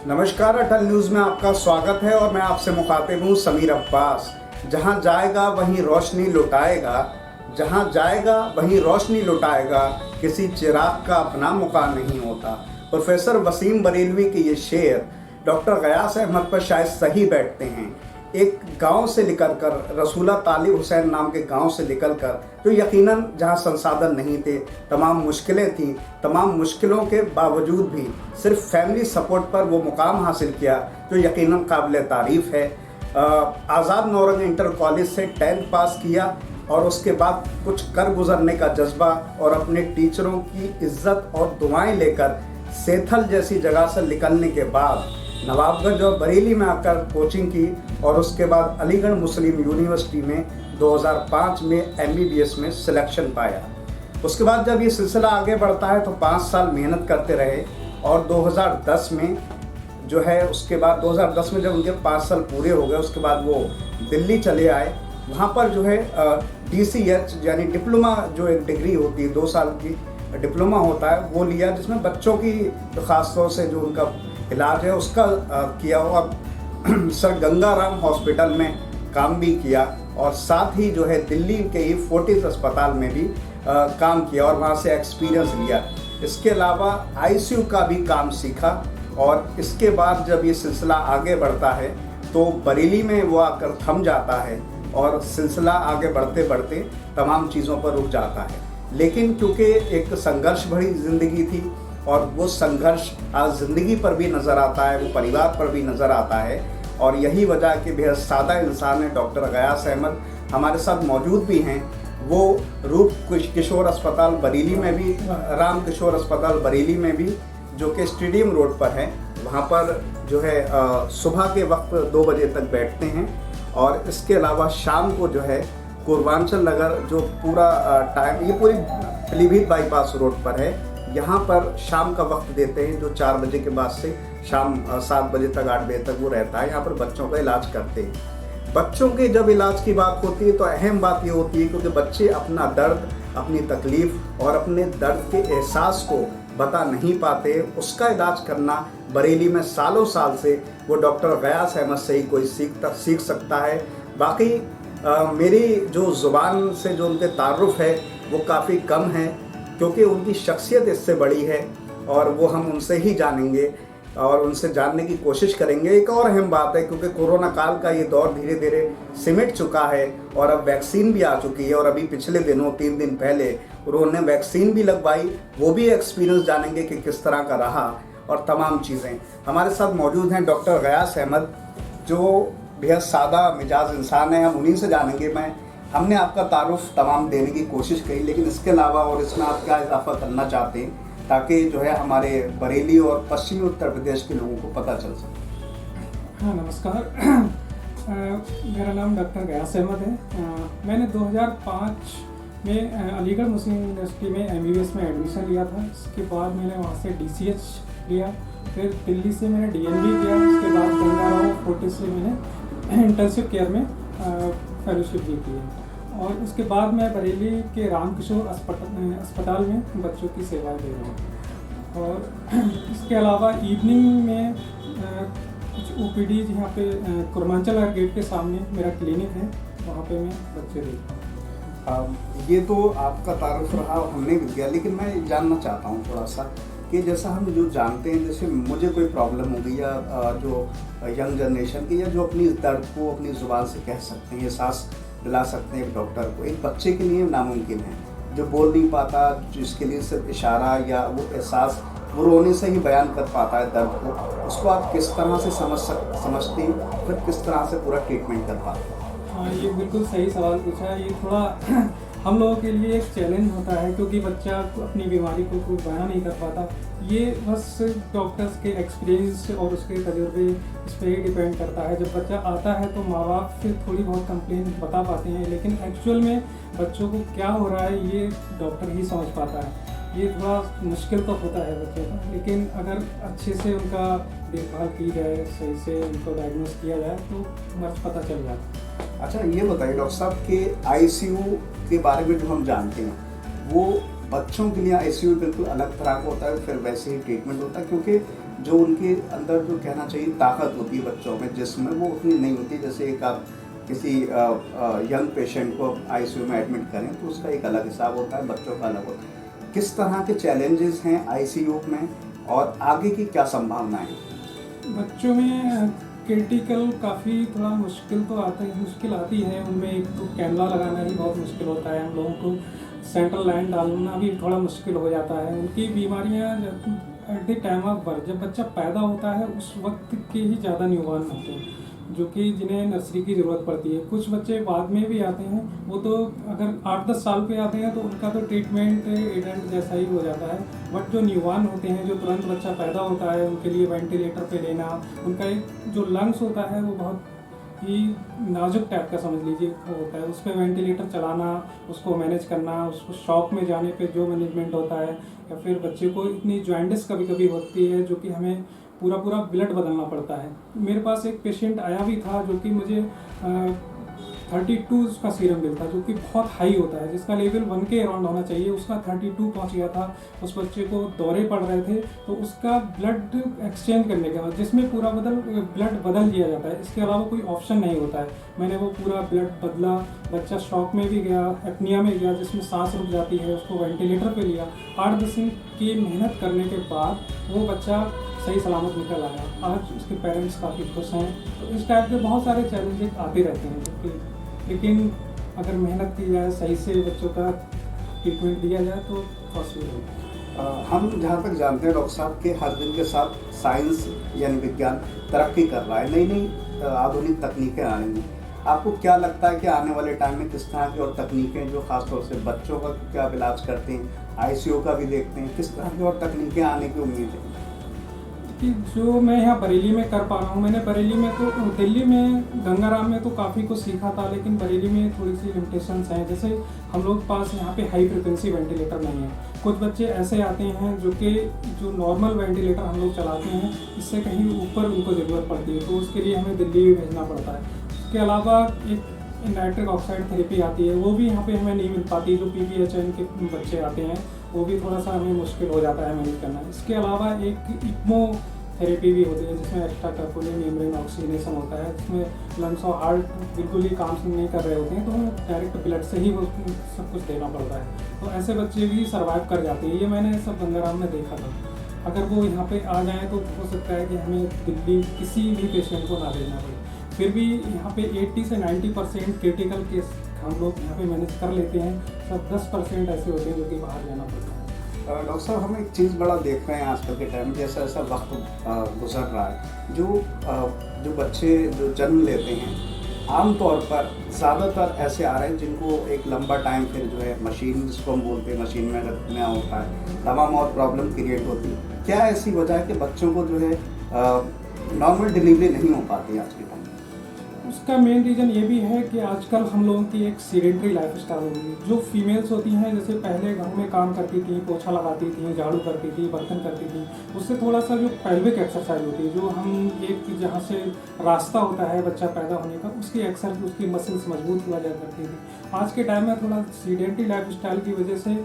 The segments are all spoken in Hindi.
नमस्कार, अटल न्यूज़ में आपका स्वागत है और मैं आपसे मुखातिब हूँ समीर अब्बास। जहाँ जाएगा वहीं रोशनी लुटाएगा, जहाँ जाएगा वहीं रोशनी लुटाएगा, किसी चिराग का अपना मुकाम नहीं होता। प्रोफेसर वसीम बरेलवी के ये शेर डॉक्टर गयास अहमद पर शायद सही बैठते हैं। एक गांव से निकलकर, रसूला तालिब हुसैन नाम के गांव से निकलकर, जो यकीनन जहां संसाधन नहीं थे, तमाम मुश्किलें थीं, तमाम मुश्किलों के बावजूद भी सिर्फ फैमिली सपोर्ट पर वो मुकाम हासिल किया जो यकीनन काबिल तारीफ़ है। आज़ाद नौरंग इंटर कॉलेज से 10th पास किया और उसके बाद कुछ कर गुजरने का जज्बा और अपने टीचरों की इज्जत और दुआएं लेकर सेथल जैसी जगह से निकलने के बाद नवाबगंज और बरेली में आकर कोचिंग की और उसके बाद अलीगढ़ मुस्लिम यूनिवर्सिटी में 2005 में MBBS में सिलेक्शन पाया। उसके बाद जब ये सिलसिला आगे बढ़ता है तो 5 साल मेहनत करते रहे और 2010 में जो है, उसके बाद 2010 में जब उनके 5 साल पूरे हो गए उसके बाद वो दिल्ली चले आए। वहाँ पर जो है DCH यानी डिप्लोमा, जो एक डिग्री होती है 2 साल की डिप्लोमा होता है, वो लिया, जिसमें बच्चों की खासतौर से जो उनका इलाज है उसका किया। और सर गंगाराम हॉस्पिटल में काम भी किया और साथ ही जो है दिल्ली के ही फोर्टिस अस्पताल में भी काम किया और वहाँ से एक्सपीरियंस लिया। इसके अलावा ICU का भी काम सीखा और इसके बाद जब ये सिलसिला आगे बढ़ता है तो बरेली में वो आकर थम जाता है और सिलसिला आगे बढ़ते बढ़ते तमाम चीज़ों पर रुक जाता है। लेकिन क्योंकि एक संघर्ष भरी ज़िंदगी थी और वो संघर्ष आज ज़िंदगी पर भी नज़र आता है, वो परिवार पर भी नज़र आता है और यही वजह कि बेहद सादा इंसान है डॉक्टर गयास अहमद हमारे साथ मौजूद भी हैं। वो रूप किशोर अस्पताल बरेली में भी, राम किशोर अस्पताल बरेली में भी, जो कि स्टेडियम रोड पर है, वहाँ पर जो है सुबह के वक्त 2 बजे तक बैठते हैं और इसके अलावा शाम को जो है पूर्वांचल नगर, जो पूरा टाइम, ये पूरी पीलीभीत बाईपास रोड पर है, यहाँ पर शाम का वक्त देते हैं, जो 4 बजे के बाद से शाम 7 बजे तक 8 बजे तक वो रहता है। यहाँ पर बच्चों का इलाज करते हैं। बच्चों के जब इलाज की बात होती है तो अहम बात ये होती है क्योंकि बच्चे अपना दर्द, अपनी तकलीफ़ और अपने दर्द के एहसास को बता नहीं पाते, उसका इलाज करना बरेली में सालों साल से वो डॉक्टर गयास अहमद से ही कोई सीख सकता है। बाकी मेरी जो ज़ुबान से जो उनके तारुफ है वो काफ़ी कम है क्योंकि उनकी शख्सियत इससे बड़ी है और वो हम उनसे ही जानेंगे और उनसे जानने की कोशिश करेंगे। एक और अहम बात है क्योंकि कोरोना काल का ये दौर धीरे धीरे सिमट चुका है और अब वैक्सीन भी आ चुकी है और अभी पिछले दिनों 3 दिन पहले उन्होंने वैक्सीन भी लगवाई, वो भी एक्सपीरियंस जानेंगे कि किस तरह का रहा और तमाम चीज़ें। हमारे साथ मौजूद हैं डॉक्टर गयास अहमद, जो बेहद सादा मिजाज इंसान है, हम उन्हीं से जानेंगे। हमने आपका तारुफ तमाम देने की कोशिश की, लेकिन इसके अलावा और इसमें आप क्या इजाफा करना चाहते हैं ताकि जो है हमारे बरेली और पश्चिमी उत्तर प्रदेश के लोगों को पता चल सके? हाँ, नमस्कार। मेरा नाम डॉक्टर गयास अहमद है। मैंने 2005 में अलीगढ़ मुस्लिम यूनिवर्सिटी में MBBS में एडमिशन लिया था। इसके बाद मैंने वहाँ से DCH लिया, फिर दिल्ली से मैंने DNB किया, उसके बाद गंगाराम फोर्टिस से मैंने इंटेंसिव केयर में फेलोशिप भी की है और उसके बाद मैं बरेली के राम किशोर अस्पताल में बच्चों की सेवाएं दे रहा हूँ। और इसके अलावा इवनिंग में कुछ OPD, यहाँ पे कुरमांचल गेट के सामने मेरा क्लिनिक है, वहाँ पे मैं बच्चे देखता हूँ। ये तो आपका तारुफ रहा, हमने भी दिया, लेकिन मैं जानना चाहता हूँ थोड़ा सा कि जैसा हम जो जानते हैं, जैसे मुझे कोई प्रॉब्लम हो गई या जो यंग जनरेशन की, या जो अपनी दर्द को अपनी ज़ुबान से कह सकते हैं, एहसास दिला सकते हैं एक डॉक्टर को, एक बच्चे के लिए नामुमकिन है जो बोल नहीं पाता, जिसके लिए सिर्फ इशारा या वो एहसास वो रोने से ही बयान कर पाता है दर्द को, उसको आप किस तरह से समझते हैं, फिर किस तरह से पूरा ट्रीटमेंट कर पाते हैं? हाँ, ये बिल्कुल सही सवाल पूछा है। ये थोड़ा हम लोगों के लिए एक चैलेंज होता है क्योंकि बच्चा अपनी बीमारी को कोई बयान नहीं कर पाता। ये बस डॉक्टर्स के एक्सपीरियंस और उसके तजुर्बे इस पर ही डिपेंड करता है। जब बच्चा आता है तो माँ बाप फिर थोड़ी बहुत कंप्लेन बता पाते हैं, लेकिन एक्चुअल में बच्चों को क्या हो रहा है ये डॉक्टर ही समझ पाता है। ये थोड़ा मुश्किल तो होता है बच्चों का, लेकिन अगर अच्छे से उनका देखभाल की जाए, सही से उनको डायग्नोस किया जाए तो मर्ज पता चल जाता है। अच्छा, ये बताइए डॉक्टर साहब कि ICU के बारे में जो हम जानते हैं वो बच्चों के लिए ICU बिल्कुल अलग तरह का होता है, फिर वैसे ही ट्रीटमेंट होता है, क्योंकि जो उनके अंदर जो कहना चाहिए ताकत होती है बच्चों में, जिसमें वो उतनी नहीं होती। जैसे एक आप किसी यंग पेशेंट को आईसीयू में एडमिट करें तो उसका एक अलग हिसाब होता है, बच्चों का अलग होता है। किस तरह के चैलेंजेस हैं आईसीयू में और आगे की क्या संभावनाएं हैं? बच्चों में क्रिटिकल काफ़ी थोड़ा मुश्किल आती है। उनमें एक तो कैमरा लगाना ही बहुत मुश्किल होता है। हम लोगों को सेंट्रल लाइन डालना भी थोड़ा मुश्किल हो जाता है। उनकी बीमारियां at the time of birth, जब बच्चा पैदा होता है उस वक्त के ही ज़्यादा न्यूबॉर्न होते हैं, जो कि जिन्हें नर्सरी की ज़रूरत पड़ती है। कुछ बच्चे बाद में भी आते हैं, वो तो अगर 8-10 साल पे आते हैं तो उनका तो ट्रीटमेंट एडेंट जैसा ही हो जाता है। बट जो न्यूबॉर्न होते हैं, जो तुरंत बच्चा पैदा होता है, उनके लिए वेंटिलेटर पे लेना, उनका एक जो लंग्स होता है वो बहुत ही नाजुक टाइप का समझ लीजिए वो होता है। उस पर वेंटिलेटर चलाना, उसको मैनेज करना, उसको शॉक में जाने पे जो मैनेजमेंट होता है, या फिर बच्चे को इतनी जॉइंटिस कभी कभी होती है जो कि हमें पूरा ब्लड बदलना पड़ता है। मेरे पास एक पेशेंट आया भी था जो कि मुझे 32 उसका सीरम बिल था, जो कि बहुत हाई होता है, जिसका लेवल 1 के अराउंड होना चाहिए। उसका 32 पहुंच गया था। उस बच्चे को दौरे पड़ रहे थे, तो उसका ब्लड एक्सचेंज करने के बाद, जिसमें पूरा ब्लड बदल दिया जाता है, इसके अलावा कोई ऑप्शन नहीं होता है। मैंने वो पूरा ब्लड बदला। बच्चा शॉक में भी गया, एपनिया में गया, जिसमें सांस रुक जाती है। उसको वेंटिलेटर पे लिया। 8-10 दिन की मेहनत करने के बाद वो बच्चा सही सलामत निकल आया। आज उसके पेरेंट्स काफ़ी खुश हैं। तो इस टाइप के बहुत सारे चैलेंजेस आते रहते हैं, लेकिन अगर मेहनत की जाए, सही से बच्चों का ट्रीटमेंट दिया जाए तो पॉसिबल होगा। हम जहाँ तक जानते हैं डॉक्टर साहब के हर दिन के साथ साइंस यानी विज्ञान तरक्की कर रहा है, नई नई आधुनिक तकनीकें आ रही हैं। आपको क्या लगता है कि आने वाले टाइम में किस तरह की और तकनीकें, जो खासतौर से बच्चों का क्या इलाज करते हैं, आईसीयू का भी देखते हैं, किस तरह की और तकनीकें आने की उम्मीद है? कि जो मैं यहाँ बरेली में कर पा रहा हूँ, मैंने बरेली में तो, दिल्ली में गंगाराम में तो काफ़ी कुछ सीखा था, लेकिन बरेली में थोड़ी सी लिमिटेशंस हैं। जैसे हम लोग पास यहाँ पे हाई फ्रिक्वेंसी वेंटिलेटर नहीं है। कुछ बच्चे ऐसे आते हैं जो नॉर्मल वेंटिलेटर हम लोग चलाते हैं, इससे कहीं ऊपर उनको ज़रूरत पड़ती है, तो उसके लिए हमें दिल्ली भी भेजना पड़ता है। उसके अलावा एक नाइट्रिक ऑक्साइड थेरेपी आती है, वो भी यहाँ पे हमें नहीं मिल पाती। जो PPHN के बच्चे आते हैं, वो भी थोड़ा सा हमें मुश्किल हो जाता है मैनेज करना। इसके अलावा एक इक्मो थेरेपी भी होती है, जिसमें एक्स्ट्रा कार्पोनियल मेम्ब्रेन ऑक्सीजनेशन होता है, जिसमें लंग्स और हार्ट बिल्कुल ही काम नहीं कर रहे होते हैं, तो हमें डायरेक्ट ब्लड से ही वो सब कुछ देना पड़ता है। तो ऐसे बच्चे भी सर्वाइव कर जाते हैं। ये मैंने सब गंगाराम में देखा था। अगर वो यहाँ पे आ जाएँ तो हो सकता है कि हमें दिल्ली किसी भी पेशेंट को ना भेजना पड़े। फिर भी यहाँ पे 80 से 90% क्रिटिकल केस हम लोग यहाँ पे मैनेज कर लेते हैं। सब 10% ऐसे होते हैं जो कि बाहर जाना पड़ता है। डॉक्टर साहब, हम एक चीज़ बड़ा देख रहे हैं आजकल के टाइम में, जैसा जैसा वक्त गुजर रहा है, जो बच्चे जो जन्म लेते हैं, आमतौर पर ज़्यादातर ऐसे आ रहे हैं जिनको एक लंबा टाइम फिर जो है मशीन, जिसको हम बोलते हैं, मशीन में रखना होता है, तमाम और प्रॉब्लम क्रिएट होती है। क्या ऐसी वजह है कि बच्चों को जो है नॉर्मल डिलीवरी नहीं हो पाती आज के टाइम? उसका मेन रीज़न ये भी है कि आजकल हम लोगों की एक सीडेंट्री लाइफ स्टाइल हो गई। जो फीमेल्स होती हैं, जैसे पहले घर में काम करती थी, पोछा लगाती थी, झाड़ू करती थी, बर्तन करती थी, उससे थोड़ा सा जो पेल्विक एक्सरसाइज होती है, जो हम एक जहाँ से रास्ता होता है बच्चा पैदा होने का, उसकी एक्सरसाइज, उसकी मसल्स मजबूत हुआ जा करती थी। आज के टाइम में थोड़ा सीडेंट्री लाइफ स्टाइल की वजह से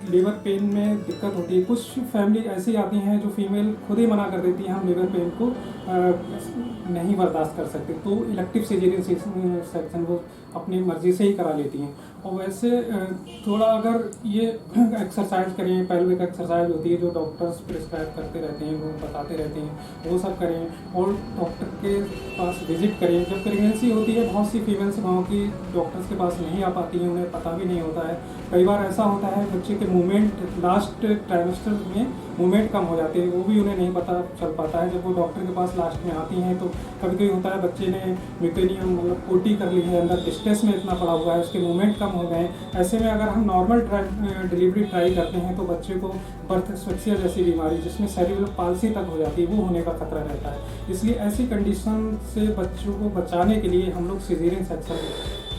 लेबर पेन में दिक्कत होती है। कुछ फैमिली ऐसी आती हैं जो फीमेल खुद ही मना कर देती हैं, हम लेबर पेन को नहीं बर्दाश्त कर सकते, तो इलेक्टिव सिजेरियन सेक्शन वो अपनी मर्जी से ही करा लेती हैं। और वैसे थोड़ा अगर ये एक्सरसाइज करें, पेल्विक एक्सरसाइज होती है जो डॉक्टर्स प्रिस्क्राइब करते रहते हैं, वो बताते रहते हैं, वो सब करें और डॉक्टर के पास विजिट करें। जब प्रेगनेंसी होती है, बहुत सी फीमेल्स गाँव की डॉक्टर्स के पास नहीं आ पाती हैं, उन्हें पता भी नहीं होता है। कई बार ऐसा होता है बच्चे के मूवमेंट, लास्ट ट्राइमेस्टर में मूवमेंट कम हो जाते हैं, वो भी उन्हें नहीं पता चल पाता है। जब वो डॉक्टर के पास लास्ट में आती हैं तो कभी कभी होता है बच्चे ने म्यूकेनियम मतलब पोटी कर ली है, अंदर डिस्ट्रेस में इतना पड़ा हुआ है, उसके मूवमेंट कम हो गए। ऐसे में अगर हम नॉर्मल डिलीवरी ट्राई करते हैं तो बच्चे को बर्थ एस्फिक्सिया जैसी बीमारी, जिसमें सेरिब्रल पाल्सी तक हो जाती है, वो होने का खतरा रहता है। इसलिए ऐसी कंडीशन से बच्चों को बचाने के लिए हम लोग सिजेरियन सेक्शन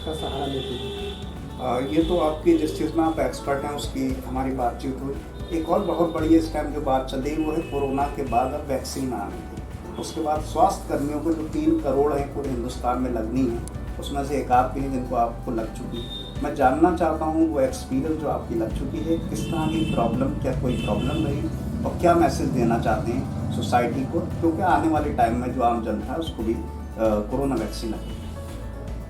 का सहारा लेते हैं। ये तो आपकी जिस चीज़ में आप एक्सपर्ट हैं उसकी हमारी बातचीत हुई। एक और बहुत बड़ी इस टाइम जो बात चल रही वो है कोरोना के बाद अब वैक्सीन आने की। उसके बाद स्वास्थ्य कर्मियों को जो 3 करोड़ हैं पूरे हिंदुस्तान में लगनी है, उसमें से एक आप भी हैं जिनको आपको लग चुकी है। मैं जानना चाहता हूँ वो एक्सपीरियंस जो आपकी लग चुकी है, किस तरह की प्रॉब्लम, क्या कोई प्रॉब्लम रही और क्या मैसेज देना चाहते हैं सोसाइटी को, क्योंकि आने वाले टाइम में जो आम जनता है उसको भी कोरोना वैक्सीन लगेगी।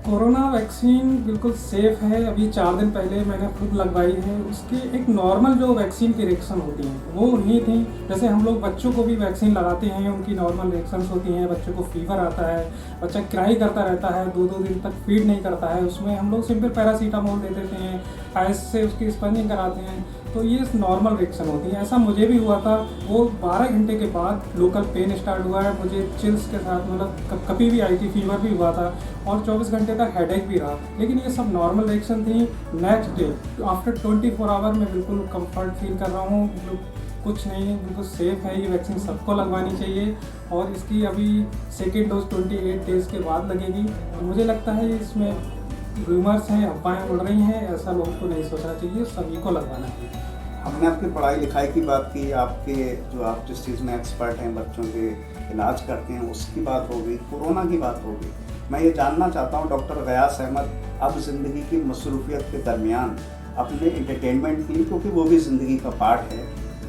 कोरोना वैक्सीन बिल्कुल सेफ़ है। अभी 4 दिन पहले मैंने खुद लगवाई है। उसकी एक नॉर्मल जो वैक्सीन की रिएक्शन होती हैं वो ही थी। जैसे हम लोग बच्चों को भी वैक्सीन लगाते हैं, उनकी नॉर्मल रिएक्शंस होती हैं। बच्चों को फीवर आता है, बच्चा क्राई करता रहता है, 2-2 दिन तक फीड नहीं करता है, उसमें हम लोग सिंपल पैरासीटामोल दे देते हैं, आइस से उसकी स्पंजिंग कराते हैं, तो ये नॉर्मल रिएक्शन होती है। ऐसा मुझे भी हुआ था। वो 12 घंटे के बाद लोकल पेन स्टार्ट हुआ है, मुझे चिल्स के साथ मतलब कभी भी आई थी, फीवर भी हुआ था और 24 घंटे तक हेडेक भी रहा, लेकिन ये सब नॉर्मल रिएक्शन थी। नेक्स्ट डे आफ्टर 24 आवर मैं बिल्कुल कंफर्ट फील कर रहा हूँ, कुछ नहीं, बिल्कुल सेफ़ है। ये वैक्सीन सबको लगवानी चाहिए और इसकी अभी सेकेंड डोज 28 डेज़ के बाद लगेगी। मुझे लगता है इसमें रूमर्स हैं, अफवाहें उड़ रही हैं, ऐसा लोगों को नहीं सोचना चाहिए, सभी को लगवाना चाहिए। हमने आपकी पढ़ाई लिखाई की बात की, आपके जो आप जिस चीज़ में एक्सपर्ट हैं, बच्चों के इलाज करते हैं, उसकी बात हो गई, कोरोना की बात हो गई। मैं ये जानना चाहता हूँ डॉक्टर गयास अहमद अब ज़िंदगी की मसरूफियत के दरमियान अपने एंटरटेनमेंट के लिए, क्योंकि वो भी ज़िंदगी का पार्ट है,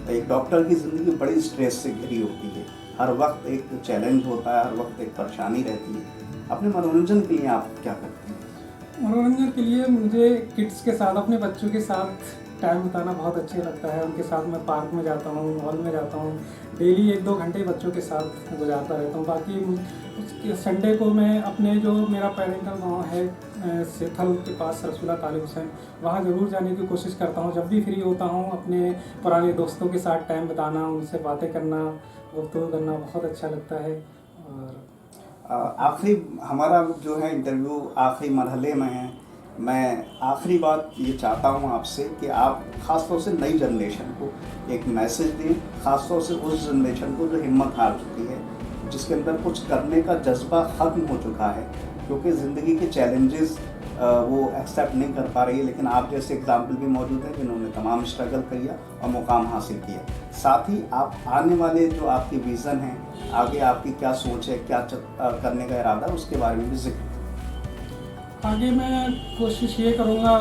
एक डॉक्टर की ज़िंदगी बड़ी स्ट्रेस से घिरी होती है, हर वक्त एक चैलेंज होता है, हर वक्त एक परेशानी रहती है। अपने मनोरंजन के लिए आप क्या करते हैं? मनोरंजन के लिए मुझे किड्स के साथ, अपने बच्चों के साथ टाइम बिताना बहुत अच्छा लगता है। उनके साथ मैं पार्क में जाता हूँ, मॉल में जाता हूँ, डेली 1-2 घंटे बच्चों के साथ गुजारता रहता हूँ। बाकी संडे को मैं अपने जो मेरा पेरेंटल गाँव है सेथल के पास रसूला तालिब हुसैन, वहाँ ज़रूर जाने की कोशिश करता हूँ। जब भी फ्री होता हूँ अपने पुराने दोस्तों के साथ टाइम बिताना, उनसे बातें करना, गुफ्तगू करना बहुत अच्छा लगता है। और आखिरी हमारा जो है इंटरव्यू आखिरी मरहले में है। मैं आखिरी बात ये चाहता हूँ आपसे कि आप ख़ास तौर से नई जनरेशन को एक मैसेज दें, ख़ास तौर से उस जनरेशन को जो हिम्मत हार चुकी है, जिसके अंदर कुछ करने का जज्बा ख़त्म हो चुका है, क्योंकि ज़िंदगी के चैलेंजेस वो एक्सेप्ट नहीं कर पा रही है। लेकिन आप जैसे एग्जाम्पल भी मौजूद हैं जिन्होंने तमाम स्ट्रगल किया और मुकाम हासिल किया। साथ ही आप आने वाले जो आपकी विज़न है, आगे आपकी क्या सोच है, क्या करने का इरादा है, उसके बारे में भी जिक्र। आगे मैं कोशिश ये करूँगा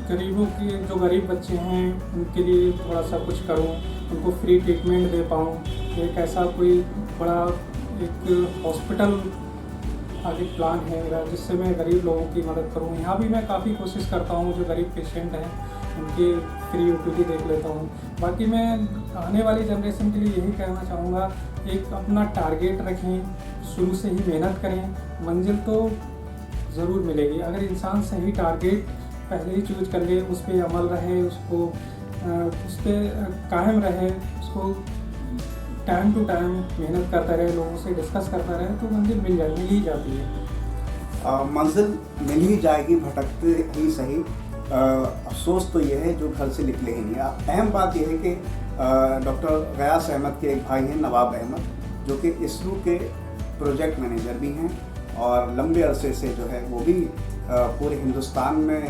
गरीबों की, जो गरीब बच्चे हैं उनके लिए थोड़ा सा कुछ करूँ, उनको फ्री ट्रीटमेंट दे पाऊँ। एक ऐसा कोई बड़ा एक हॉस्पिटल आगे प्लान है मेरा, जिससे मैं गरीब लोगों की मदद करूँ। यहाँ भी मैं काफ़ी कोशिश करता हूँ, जो गरीब पेशेंट हैं उनके फ्री OPD देख लेता हूँ। बाकी मैं आने वाली जनरेशन के लिए यही कहना चाहूँगा, एक अपना टारगेट रखें, शुरू से ही मेहनत करें, मंजिल तो ज़रूर मिलेगी। अगर इंसान सही टारगेट पहले ही चूज कर ले, उस पर अमल रहे, उसको उस पर कायम रहे, उसको टाइम टू टाइम मेहनत करता रहे, लोगों से डिस्कस करता रहे, तो मंजिल मिल ही जाती है। मंजिल मिल ही जाएगी, भटकते ही सही। अफसोस तो ये है जो घर से निकले ही नहीं। अहम बात यह है कि डॉक्टर गयास अहमद के एक भाई हैं नवाब अहमद, जो कि इसरो के प्रोजेक्ट मैनेजर भी हैं और लंबे अरसे से जो है वो भी पूरे हिंदुस्तान में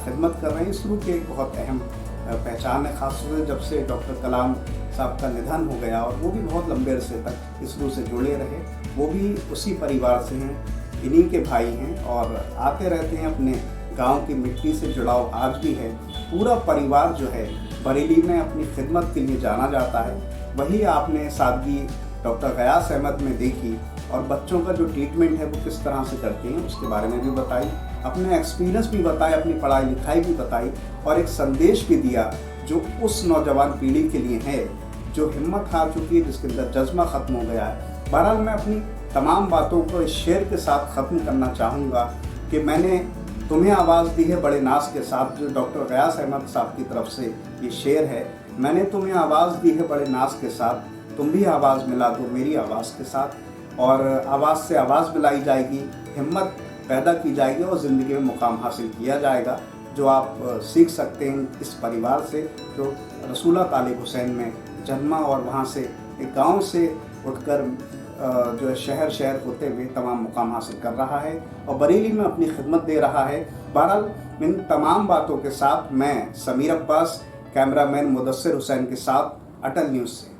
खिदमत कर रहे हैं। इसरो की एक बहुत अहम पहचान है, ख़ासतौर से जब से डॉक्टर कलाम साहब का निधन हो गया, और वो भी बहुत लंबे अरसे तक इसरो से जुड़े रहे। वो भी उसी परिवार से हैं, इन्हीं के भाई हैं और आते रहते हैं। अपने गांव की मिट्टी से जुड़ाव आज भी है। पूरा परिवार जो है बरेली में अपनी खिदमत के लिए जाना जाता है। वही आपने सादगी डॉक्टर गयास अहमद में देखी, और बच्चों का जो ट्रीटमेंट है वो किस तरह से करते हैं उसके बारे में भी बताई, अपने एक्सपीरियंस भी बताए, अपनी पढ़ाई लिखाई भी बताई, और एक संदेश भी दिया जो उस नौजवान पीढ़ी के लिए है जो हिम्मत हार चुकी है, जिसके अंदर जज्बा ख़त्म हो गया है। बहरहाल मैं अपनी तमाम बातों को इस शेर के साथ ख़त्म करना चाहूँगा कि मैंने तुम्हें आवाज़ दी है बड़े नाज के साथ, जो डॉक्टर गयास अहमद साहब की तरफ से ये शेर है। मैंने तुम्हें आवाज़ दी है बड़े नाज के साथ, तुम भी आवाज़ मिला दो मेरी आवाज़ के साथ, और आवाज़ से आवाज़ मिलाई जाएगी, हिम्मत पैदा की जाएगी और ज़िंदगी में मुकाम हासिल किया जाएगा, जो आप सीख सकते हैं इस परिवार से जो रसूला तालिब हुसैन में जन्मा और वहाँ से एक गांव से उठकर जो है शहर होते हुए तमाम मुकाम हासिल कर रहा है और बरेली में अपनी खिदमत दे रहा है। बहरहाल इन तमाम बातों के साथ मैं समीर अब्बास, कैमरामैन मुदस्सिर हुसैन के साथ अटल न्यूज़ से।